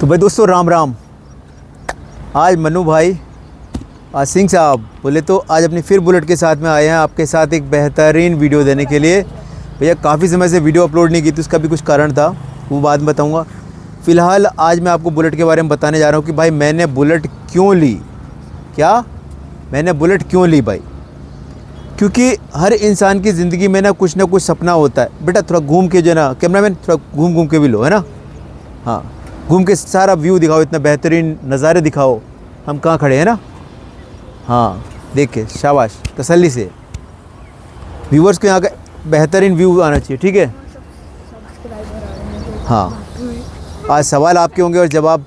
तो भाई दोस्तों राम राम। आज मनु भाई सिंह साहब बोले तो आज अपनी फिर बुलेट के साथ में आए हैं आपके साथ एक बेहतरीन वीडियो देने के लिए। भैया काफ़ी समय से वीडियो अपलोड नहीं की थी, उसका भी कुछ कारण था, वो बाद में बताऊँगा। फ़िलहाल आज मैं आपको बुलेट के बारे में बताने जा रहा हूँ कि भाई मैंने बुलेट क्यों ली। क्या मैंने बुलेट क्यों ली भाई? क्योंकि हर इंसान की ज़िंदगी में ना कुछ सपना होता है। बेटा थोड़ा घूम के जो है ना, कैमरामैन थोड़ा घूम के भी लो, है ना। हाँ, घूम के सारा व्यू दिखाओ, इतना बेहतरीन नज़ारे दिखाओ। हम कहाँ खड़े हैं ना। हाँ देख के शाबाश, तसल्ली से व्यूवर्स को यहाँ का बेहतरीन व्यू आना चाहिए, ठीक है। हाँ, आज सवाल आपके होंगे और जवाब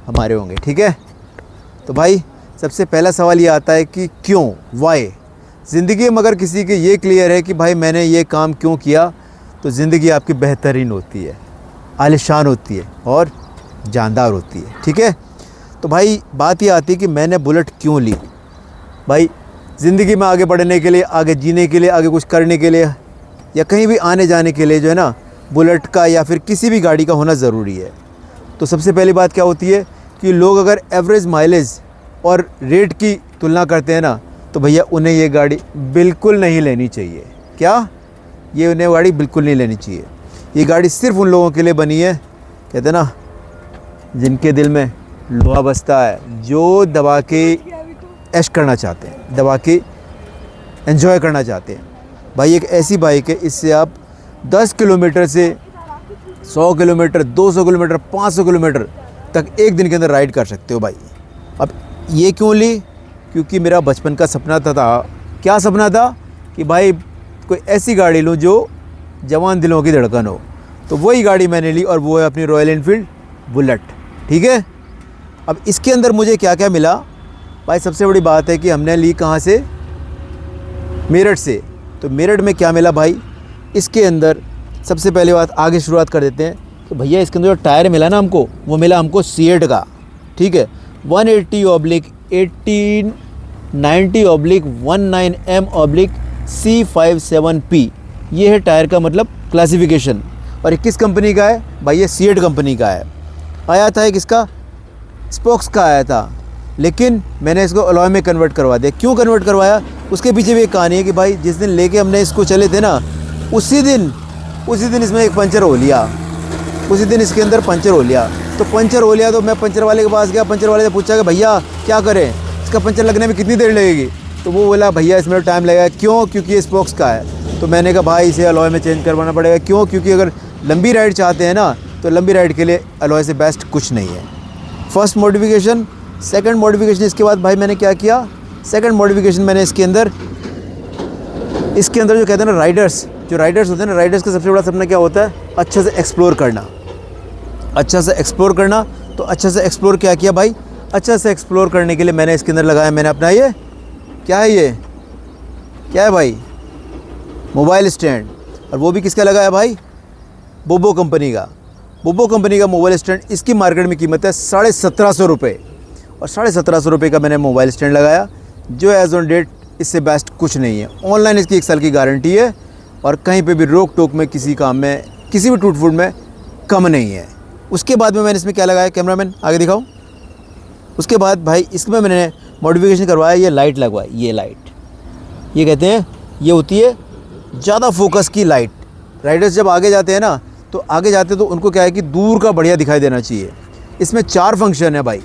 हमारे होंगे, ठीक है। तो भाई सबसे पहला सवाल ये आता है कि क्यों, वाई। ज़िंदगी में अगर किसी के ये क्लियर है कि भाई मैंने ये काम क्यों किया, तो ज़िंदगी आपकी बेहतरीन होती है, आलिशान होती है और जानदार होती है, ठीक है। तो भाई बात ये आती है कि मैंने बुलेट क्यों ली। भाई ज़िंदगी में आगे बढ़ने के लिए, आगे जीने के लिए, आगे कुछ करने के लिए या कहीं भी आने जाने के लिए जो है ना, बुलेट का या फिर किसी भी गाड़ी का होना ज़रूरी है। तो सबसे पहली बात क्या होती है कि लोग अगर एवरेज माइलेज और रेट की तुलना करते हैं ना, तो भैया उन्हें ये गाड़ी बिल्कुल नहीं लेनी चाहिए। क्या? ये उन्हें गाड़ी बिल्कुल नहीं लेनी चाहिए। ये गाड़ी सिर्फ उन लोगों के लिए बनी है, कहते हैं ना, जिनके दिल में लोहा बसता है, जो दबा के ऐश करना चाहते हैं, दबा के एंजॉय करना चाहते हैं। भाई एक ऐसी बाइक है, इससे आप 10 किलोमीटर से 100 किलोमीटर, 200 किलोमीटर, 500 किलोमीटर तक एक दिन के अंदर राइड कर सकते हो भाई। अब ये क्यों ली? क्योंकि मेरा बचपन का सपना था। क्या सपना था? कि भाई कोई ऐसी गाड़ी लूँ जो जवान दिलों की धड़कन हो। तो वही गाड़ी मैंने ली और वो है अपनी रॉयल एनफील्ड बुलेट, ठीक है। अब इसके अंदर मुझे क्या क्या मिला भाई? सबसे बड़ी बात है कि हमने ली कहाँ से? मेरठ से। तो मेरठ में क्या मिला भाई? इसके अंदर सबसे पहले बात आगे शुरुआत कर देते हैं। तो भैया इसके अंदर जो टायर मिला ना हमको, वो मिला हमको सीएट का, ठीक है। 180/18/19M/C57P, ये है टायर का मतलब क्लासिफिकेशन। और ये किस कंपनी का है भाई? ये सीएट कंपनी का है। आया था एक इसका स्पोक्स का आया था, लेकिन मैंने इसको अलॉय में कन्वर्ट करवा दिया। क्यों कन्वर्ट करवाया? उसके पीछे भी एक कहानी है कि भाई जिस दिन लेके हमने इसको चले थे ना, उसी दिन इसमें एक पंचर हो लिया। उसी दिन इसके अंदर पंचर हो लिया। तो पंचर हो लिया तो मैं पंचर वाले के पास गया। पंचर वाले से पूछा कि भैया क्या करें, इसका पंचर लगने में कितनी देर लगेगी? तो वो बोला भैया इसमें टाइम लगेगा। क्यों? क्योंकि ये स्पोक्स का है। तो मैंने कहा भाई इसे अलॉय में चेंज करवाना पड़ेगा। क्यों? क्योंकि अगर लंबी राइड चाहते हैं ना, तो लंबी राइड के लिए अलॉय से बेस्ट कुछ नहीं है। First modification. सेकंड मॉडिफिकेशन इसके बाद भाई मैंने क्या किया? सेकंड मॉडिफिकेशन मैंने इसके अंदर जो कहते हैं ना राइडर्स, जो राइडर्स होते हैं ना, राइडर्स का सबसे बड़ा सपना क्या होता है? अच्छे से एक्सप्लोर करना, अच्छा से एक्सप्लोर करना। तो अच्छा से एक्सप्लोर क्या किया भाई? अच्छा से एक्सप्लोर करने के लिए मैंने इसके अंदर लगाया, मैंने अपना ये क्या है, ये क्या है भाई? Mobile stand. और वो भी किसका लगाया भाई? बोबो कंपनी का। बोबो कंपनी का मोबाइल स्टैंड। इसकी मार्केट में कीमत है 1750 रुपये। और 1750 रुपये का मैंने मोबाइल स्टैंड लगाया, जो एज ऑन डेट इससे बेस्ट कुछ नहीं है। ऑनलाइन इसकी 1 साल की गारंटी है और कहीं पे भी रोक टोक में, किसी काम में, किसी भी टूट फूट में कम नहीं है। उसके बाद में मैंने इसमें क्या लगाया? कैमरामैन आगे दिखाओ। उसके बाद भाई इसमें मैंने मॉडिफिकेशन करवाया, ये लाइट लगवाई। ये लाइट, ये कहते हैं, ये होती है ज़्यादा फोकस की लाइट। राइडर्स जब आगे जाते हैं ना, तो आगे जाते तो उनको क्या है कि दूर का बढ़िया दिखाई देना चाहिए। इसमें 4 फंक्शन है भाई।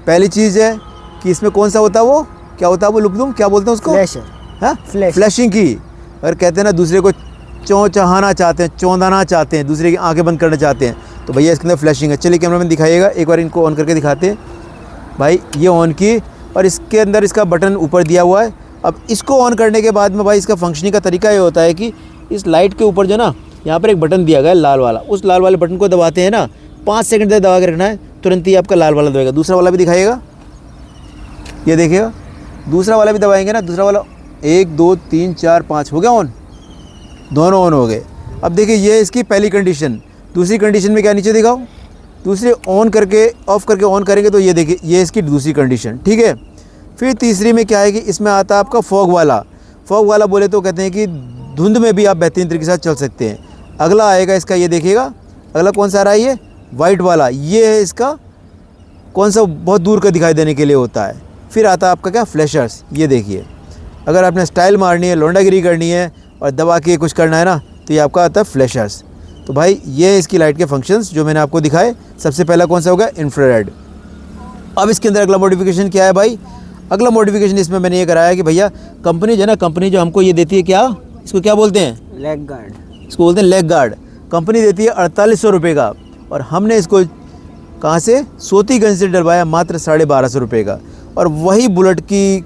पहली चीज़ है कि इसमें कौन सा होता है, वो क्या होता है, वो लुपदुम क्या बोलते हैं उसको? फ्लैशर। हाँ, फ्लैशिंग की। अगर कहते हैं ना दूसरे को चौंचाना चाहते हैं, चौंधाना चाहते हैं, दूसरे की आंखें बंद करना चाहते हैं, तो भैया इसके अंदर फ्लैशिंग है। चलिए कैमरामैन दिखाइएगा, एक बार इनको ऑन करके दिखाते हैं। भाई ये ऑन की और इसके अंदर इसका बटन ऊपर दिया हुआ है। अब इसको ऑन करने के बाद में भाई इसका फंक्शनिंग का तरीका ये होता है कि इस लाइट के ऊपर जो ना, यहाँ पर एक बटन दिया गया है लाल वाला। उस लाल वाले बटन को दबाते हैं ना, 5 सेकंड तक दबा के रखना है, तुरंत ही आपका लाल वाला दबाएगा। दूसरा वाला भी दिखाइएगा, ये देखिएगा। दूसरा वाला भी दबाएंगे ना, दूसरा वाला 1 2 3 4 5 हो गया ऑन, दोनों ऑन हो गए। अब देखिए ये इसकी पहली कंडीशन। दूसरी कंडीशन में क्या, नीचे दिखाओ। दूसरे ऑन करके ऑफ़ करके ऑन करेंगे तो ये देखिए ये इसकी दूसरी कंडीशन, ठीक है। फिर तीसरी में क्या है कि इसमें आता है आपका फॉग वाला। फॉग वाला बोले तो कहते हैं कि धुंध में भी आप बेहतरीन तरीके से चल सकते हैं। अगला आएगा इसका, ये देखिएगा अगला कौन सा आ रहा है, ये वाइट वाला, ये है इसका कौन सा बहुत दूर का दिखाई देने के लिए होता है। फिर आता है आपका क्या, फ्लैशर्स। ये देखिए, अगर आपने स्टाइल मारनी है, लौंडागिरी करनी है और दबा के कुछ करना है ना, तो ये आपका आता है फ्लैशर्स। तो भाई ये इसकी लाइट के फंक्शंस जो मैंने आपको दिखाए। सबसे पहला कौन सा होगा, इंफ्रारेड। अब इसके अंदर अगला मॉडिफिकेशन क्या है भाई, अगला मॉडिफिकेशन इसमें मैंने ये कराया कि भैया कंपनी जो है ना, कंपनी जो हमको ये देती है, क्या इसको क्या बोलते हैं, लेग गार्ड। इसको बोलते हैं लेग गार्ड। कंपनी देती है 4800 रुपये का, और हमने इसको कहाँ से, सोतीगंज से डलवाया मात्र 1250 रुपये का। और वही बुलेट की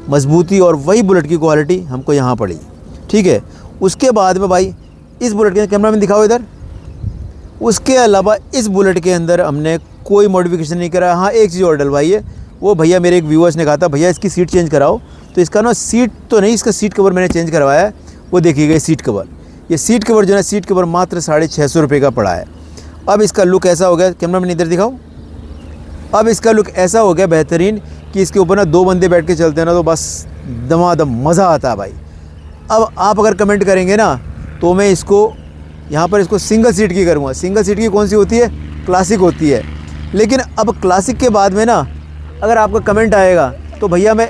मजबूती और वही बुलेट की क्वालिटी हमको यहाँ पड़ी। ठीक है, उसके बाद में भाई इस बुलेट के कैमरा में दिखाओ इधर। उसके अलावा इस बुलेट के अंदर हमने कोई मॉडिफिकेशन नहीं करा। हाँ, एक चीज़ और डलवाई है, वो भैया मेरे एक व्यूअर्स ने कहा था भैया इसकी सीट चेंज कराओ। तो इसका ना सीट तो नहीं, इसका सीट कवर मैंने चेंज करवाया है। वो देखिएगा सीट कवर, ये सीट कवर जो है, सीट कवर मात्र 650 रुपये का पड़ा है। अब इसका लुक ऐसा हो गया, कैमरा मैन इधर दिखाओ। अब इसका लुक ऐसा हो गया बेहतरीन कि इसके ऊपर ना 2 बंदे बैठ के चलते हैं ना, तो बस दमादम मज़ा आता है भाई। अब आप अगर कमेंट करेंगे ना, तो मैं इसको यहाँ पर इसको सिंगल सीट की करूँगा। सिंगल सीट की कौन सी होती है, क्लासिक होती है। लेकिन अब क्लासिक के बाद में ना अगर आपका कमेंट आएगा तो भैया मैं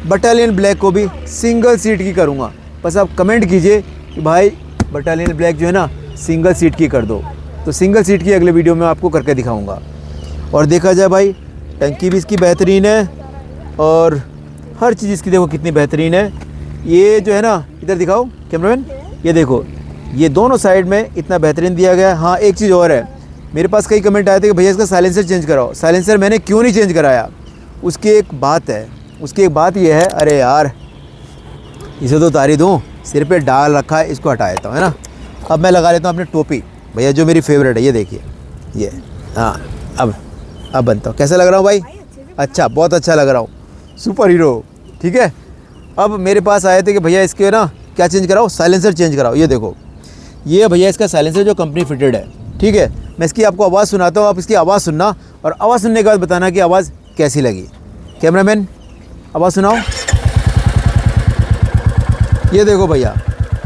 बटालियन ब्लैक को भी सिंगल सीट की करूँगा। बस आप कमेंट कीजिए कि भाई बटालियन ब्लैक जो है ना सिंगल सीट की कर दो, तो सिंगल सीट की अगले वीडियो में आपको करके दिखाऊँगा। और देखा जाए भाई, टंकी भी इसकी बेहतरीन है और हर चीज़ इसकी देखो कितनी बेहतरीन है। ये जो है ना, इधर दिखाओ कैमरामैन, ये देखो, ये दोनों साइड में इतना बेहतरीन दिया गया है। हाँ, एक चीज़ और है, मेरे पास कई कमेंट आए थे कि भैया इसका साइलेंसर चेंज कराओ। साइलेंसर मैंने क्यों नहीं चेंज कराया, उसकी एक बात है। उसकी एक बात ये है, अरे यार इसे तो उतारी दूँ, सिर पे डाल रखा है, इसको हटा देता हूँ, है ना। अब मैं लगा लेता हूँ अपनी टोपी भैया, जो मेरी फेवरेट है। ये देखिए, ये हाँ, अब बनता हूँ। कैसा लग रहा हूँ भाई, अच्छा, बहुत अच्छा लग रहा हूँ, सुपर हीरो। ठीक है, अब मेरे पास आए थे कि भैया इसके ना क्या चेंज कराओ, साइलेंसर चेंज कराओ। ये देखो, ये भैया इसका साइलेंसर जो कंपनी फिटेड है। ठीक है, मैं इसकी आपको आवाज़ सुनाता हूँ, आप इसकी आवाज़ सुनना और आवाज़ सुनने के बाद बताना कि आवाज़ कैसी लगी। कैमरामैन आवाज़ सुनाओ। ये देखो भैया,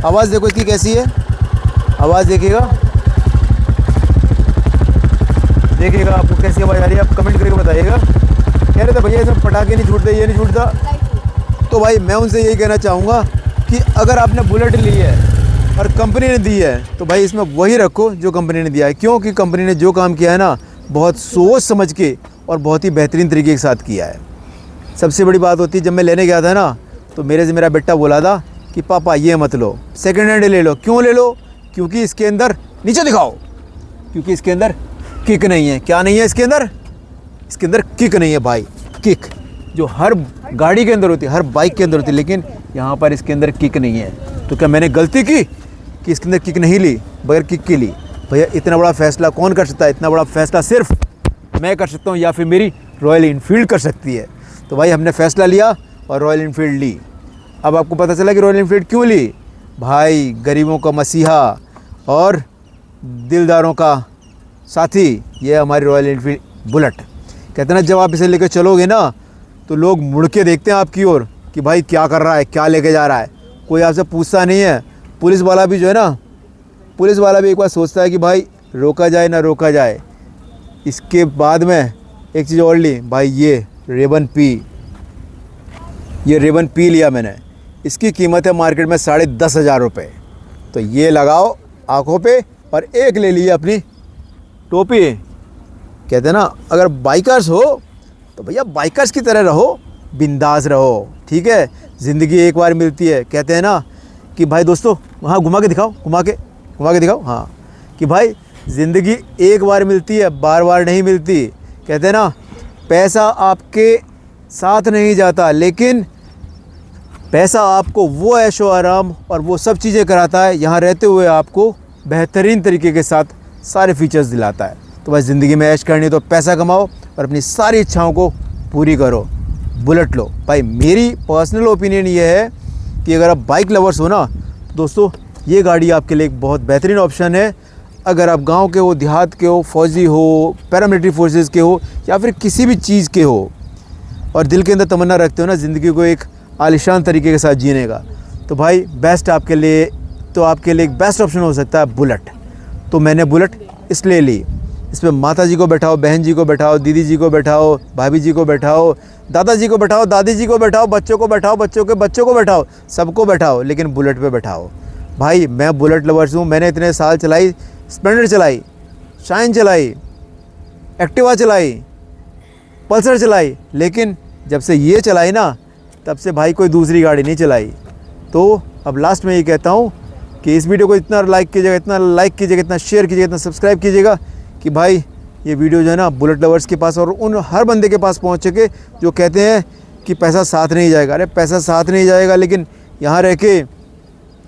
आवाज़ देखो इसकी कैसी है, आवाज़ देखिएगा आपको कैसी आवाज़ आ रही है, आप कमेंट करके बताइएगा। कह रहे थे भैया इसमें पटाखे नहीं छूटते, ये नहीं छूटता। तो भाई मैं उनसे यही कहना चाहूँगा कि अगर आपने बुलेट ली है और कंपनी ने दी है, तो भाई इसमें वही रखो जो कंपनी ने दिया है। क्योंकि कंपनी ने जो काम किया है ना, बहुत सोच समझ के और बहुत ही बेहतरीन तरीके के साथ किया है। सबसे बड़ी बात होती है, जब मैं लेने गया था ना, तो मेरे से मेरा बेटा बोला था कि पापा ये मत लो, सेकेंड हैंड ले लो। क्यों ले लो, क्योंकि इसके अंदर, नीचे दिखाओ, क्योंकि इसके अंदर किक नहीं है। क्या नहीं है इसके अंदर, इसके अंदर किक नहीं है भाई। किक जो हर गाड़ी के अंदर होती है, हर बाइक के अंदर होती है, लेकिन यहाँ पर इसके अंदर किक नहीं है। तो क्या मैंने गलती की कि इसके अंदर किक नहीं ली, बगैर किक की ली? भैया इतना बड़ा फैसला कौन कर सकता है? इतना बड़ा फैसला सिर्फ मैं कर सकता हूँ या फिर मेरी रॉयल इनफील्ड कर सकती है। तो भाई हमने फ़ैसला लिया और रॉयल इनफील्ड ली। अब आपको पता चला कि रॉयल इनफील्ड क्यों ली। भाई गरीबों का मसीहा और दिलदारों का साथी, ये हमारी रॉयल इनफील्ड बुलेट। कहते हैं ना, जब आप इसे लेकर चलोगे ना, तो लोग मुड़ के देखते हैं आपकी ओर कि भाई क्या कर रहा है, क्या लेके जा रहा है। कोई आपसे पूछता नहीं है। पुलिस वाला भी जो है ना, पुलिस वाला भी एक बार सोचता है कि भाई रोका जाए ना रोका जाए। इसके बाद में एक चीज़ और ली भाई, ये रेवन पी लिया मैंने। इसकी कीमत है मार्केट में 10,500 रुपये। तो ये लगाओ आँखों पे और एक ले लिए अपनी टोपी। कहते हैं ना, अगर बाइकर्स हो तो भैया बाइकर्स की तरह रहो, बिंदास रहो। ठीक है, ज़िंदगी एक बार मिलती है। कहते हैं ना कि भाई दोस्तों, वहाँ घुमा के दिखाओ, घुमा के दिखाओ, हाँ, कि भाई ज़िंदगी एक बार मिलती है, बार बार नहीं मिलती। कहते हैं ना, पैसा आपके साथ नहीं जाता, लेकिन पैसा आपको वो ऐशो आराम और वो सब चीज़ें कराता है, यहाँ रहते हुए आपको बेहतरीन तरीके के साथ सारे फीचर्स दिलाता है। तो बस ज़िंदगी में ऐश करनी है तो पैसा कमाओ और अपनी सारी इच्छाओं को पूरी करो, बुलेट लो। भाई मेरी पर्सनल ओपिनियन ये है कि अगर आप बाइक लवर्स हो ना, तो दोस्तों ये गाड़ी आपके लिए एक बहुत बेहतरीन ऑप्शन है। अगर आप गांव के हो, देहात के हो, फौजी हो, पैरामिलिट्री फोर्सेस के हो, या फिर किसी भी चीज़ के हो और दिल के अंदर तमन्ना रखते हो ना ज़िंदगी को एक आलिशान तरीके के साथ जीने का, तो भाई बेस्ट आपके लिए एक बेस्ट ऑप्शन हो सकता है बुलेट। तो मैंने बुलेट इसलिए ली इसमें माता जी को बैठाओ, बहन जी को बैठाओ, दीदी जी को बैठाओ, भाभी जी को बैठाओ, दादाजी को बैठाओ, दादी जी को बैठाओ, बच्चों को बैठाओ, बच्चों के बच्चों को बैठाओ, सबको बैठाओ, लेकिन बुलेट पे बैठाओ। भाई मैं बुलेट लवर्स हूँ, मैंने इतने साल चलाई, स्प्लेंडर चलाई, शाइन चलाई, एक्टिवा चलाई, पल्सर चलाई, लेकिन जब से ये चलाई ना तब से भाई कोई दूसरी गाड़ी नहीं चलाई। तो अब लास्ट में ये कहता हूँ कि इस वीडियो को इतना लाइक कीजिएगा, इतना शेयर कीजिएगा, इतना सब्सक्राइब कीजिएगा कि भाई ये वीडियो जो है ना बुलेट लवर्स के पास और उन हर बंदे के पास पहुँच सके जो कहते हैं कि पैसा साथ नहीं जाएगा। अरे पैसा साथ नहीं जाएगा, लेकिन यहाँ रह के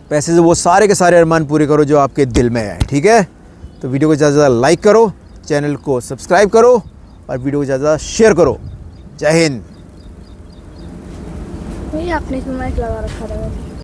पैसे से वो सारे के सारे अरमान पूरे करो जो आपके दिल में है। ठीक है, तो वीडियो को ज़्यादा ज़्यादा लाइक करो, चैनल को सब्सक्राइब करो और वीडियो को ज़्यादा शेयर करो। जय हिंद। आपने क्यों माइक लगा रखा था?